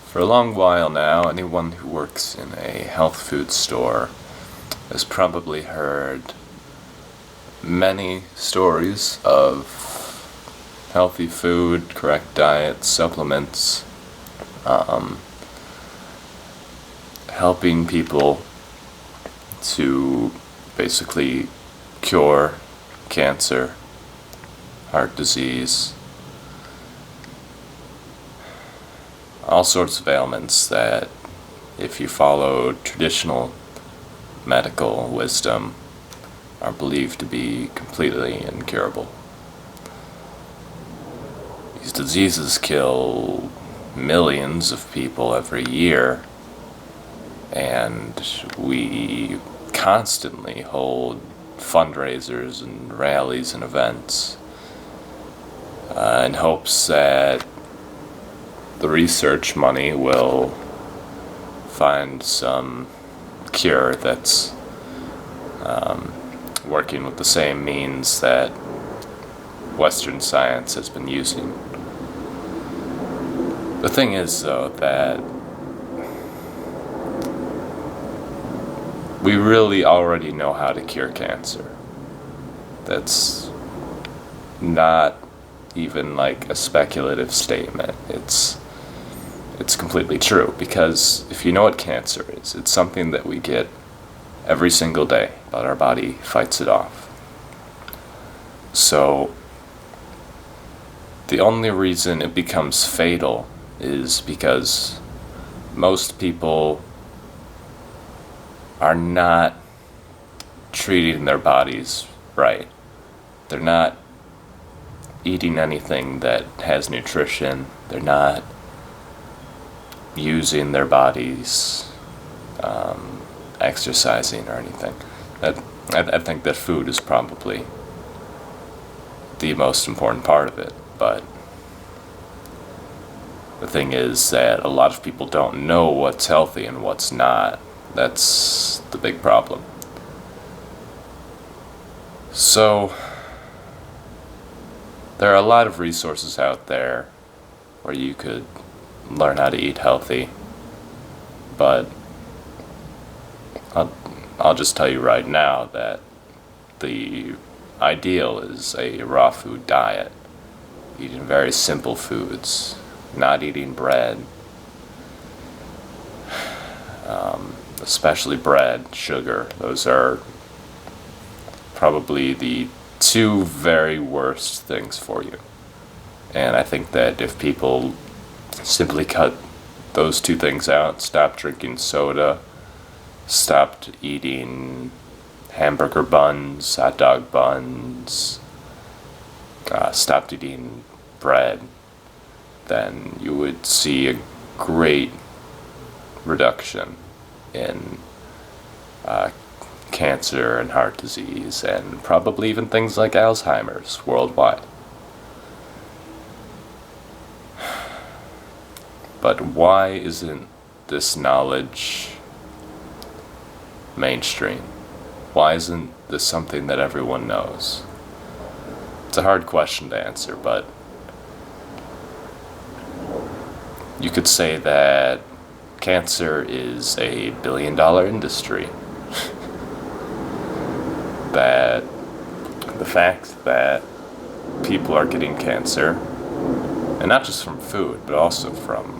For a long while now, anyone who works in a health food store has probably heard many stories of healthy food, correct diet, supplements, helping people to basically cure cancer, heart disease, all sorts of ailments that, if you follow traditional medical wisdom, are believed to be completely incurable. These diseases kill millions of people every year, and we constantly hold fundraisers and rallies and events in hopes that the research money will find some cure that's working with the same means that Western science has been using. The thing is, though, that we really already know how to cure cancer. That's not even like a speculative statement. It's completely true, because if you know what cancer is, it's something that we get every single day, but our body fights it off. So the only reason it becomes fatal is because most people are not treating their bodies right. They're not eating anything that has nutrition. They're not using their bodies, exercising or anything. I think that food is probably the most important part of it, but the thing is that a lot of people don't know what's healthy and what's not. That's the big problem. So there are a lot of resources out there where you could learn how to eat healthy, but I'll just tell you right now that the ideal is a raw food diet, eating very simple foods, not eating bread, especially bread, sugar. Those are probably the two very worst things for you. And I think that if people simply cut those two things out, stopped drinking soda, stopped eating hamburger buns, hot dog buns, stopped eating bread, then you would see a great reduction in cancer and heart disease, and probably even things like Alzheimer's worldwide. But why isn't this knowledge mainstream? Why isn't this something that everyone knows? It's a hard question to answer, but you could say that cancer is a billion-dollar industry. That the fact that people are getting cancer, and not just from food, but also from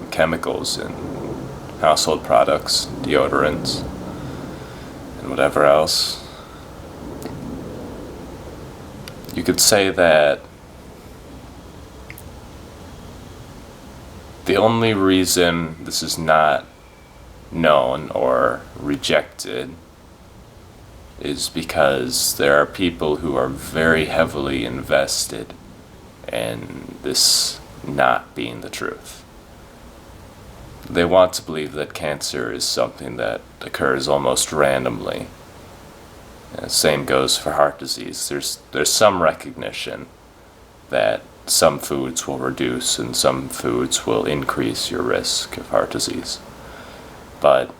chemicals in household products, deodorants, and whatever else. You could say that the only reason this is not known or rejected is because there are people who are very heavily invested in this not being the truth. They want to believe that cancer is something that occurs almost randomly. And same goes for heart disease. There's some recognition that some foods will reduce and some foods will increase your risk of heart disease. But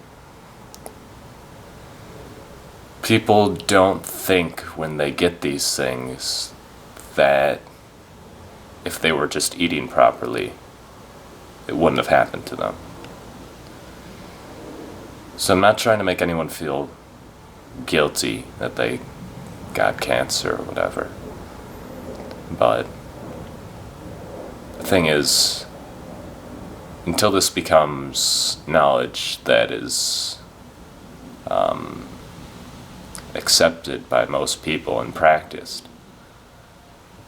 people don't think when they get these things that if they were just eating properly, it wouldn't have happened to them. So I'm not trying to make anyone feel guilty that they got cancer or whatever. But the thing is, until this becomes knowledge that is accepted by most people and practiced,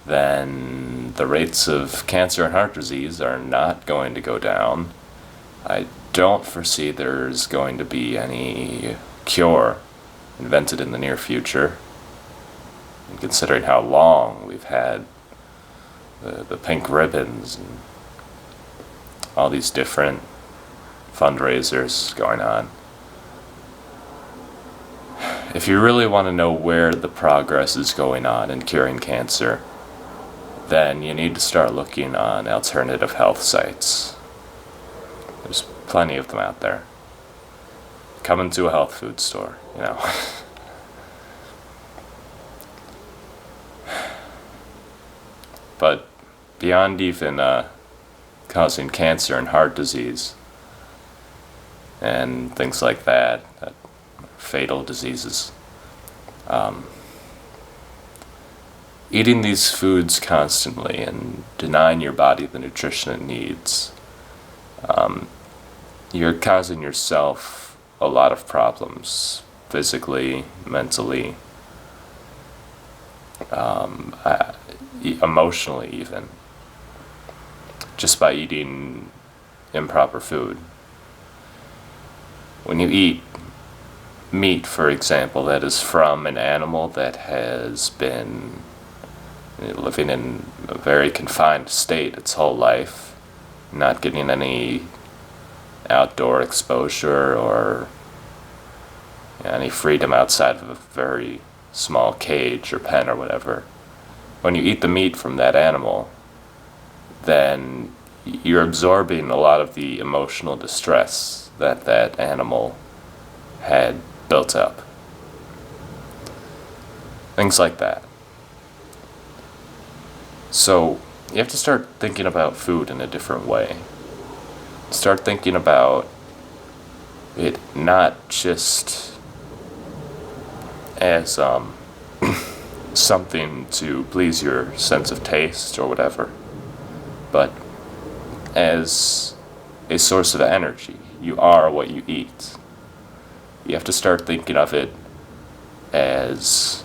then the rates of cancer and heart disease are not going to go down. I don't foresee there's going to be any cure invented in the near future. And considering how long we've had the pink ribbons and all these different fundraisers going on. If you really want to know where the progress is going on in curing cancer, then you need to start looking on alternative health sites. There's plenty of them out there. Come into a health food store, you know. But beyond even causing cancer and heart disease and things like that fatal diseases, eating these foods constantly and denying your body the nutrition it needs, you're causing yourself a lot of problems, physically, mentally, emotionally even, just by eating improper food. When you eat meat, for example, that is from an animal that has been living in a very confined state its whole life, not getting any outdoor exposure or any freedom outside of a very small cage or pen or whatever. When you eat the meat from that animal, then you're absorbing a lot of the emotional distress that that animal had built up. Things like that. So you have to start thinking about food in a different way. Start thinking about it not just as something to please your sense of taste or whatever, but as a source of energy. You are what you eat. You have to start thinking of it as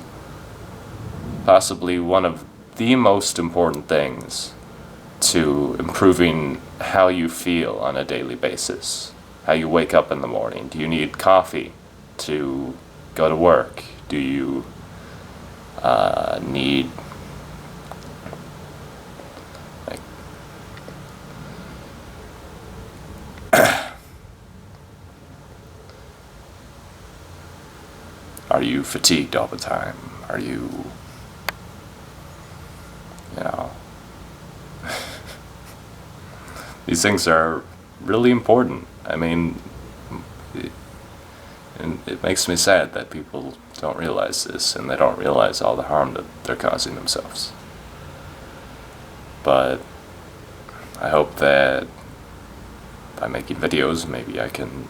possibly one of the most important things to improving how you feel on a daily basis. How you wake up in the morning. Do you need coffee to go to work? Do you need are you fatigued all the time? Are you know, these things are really important. I mean, it makes me sad that people don't realize this, and they don't realize all the harm that they're causing themselves. But I hope that by making videos, maybe I can,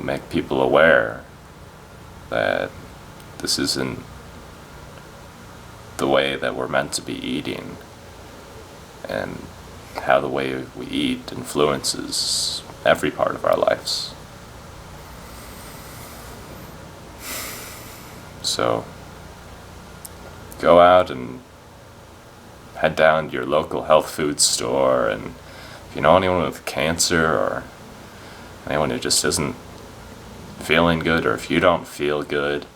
make people aware that this isn't the way that we're meant to be eating, and how the way we eat influences every part of our lives. So go out and head down to your local health food store, and if you know anyone with cancer or anyone who just isn't feeling good, or if you don't feel good,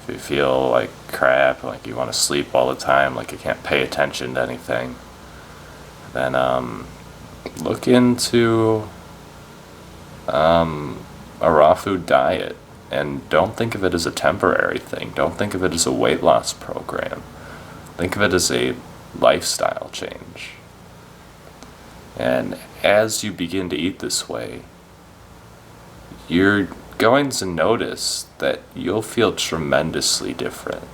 if you feel like crap, like you want to sleep all the time, like you can't pay attention to anything, then look into a raw food diet. And don't think of it as a temporary thing. Don't think of it as a weight loss program. Think of it as a lifestyle change. And as you begin to eat this way, you're going to notice that you'll feel tremendously different.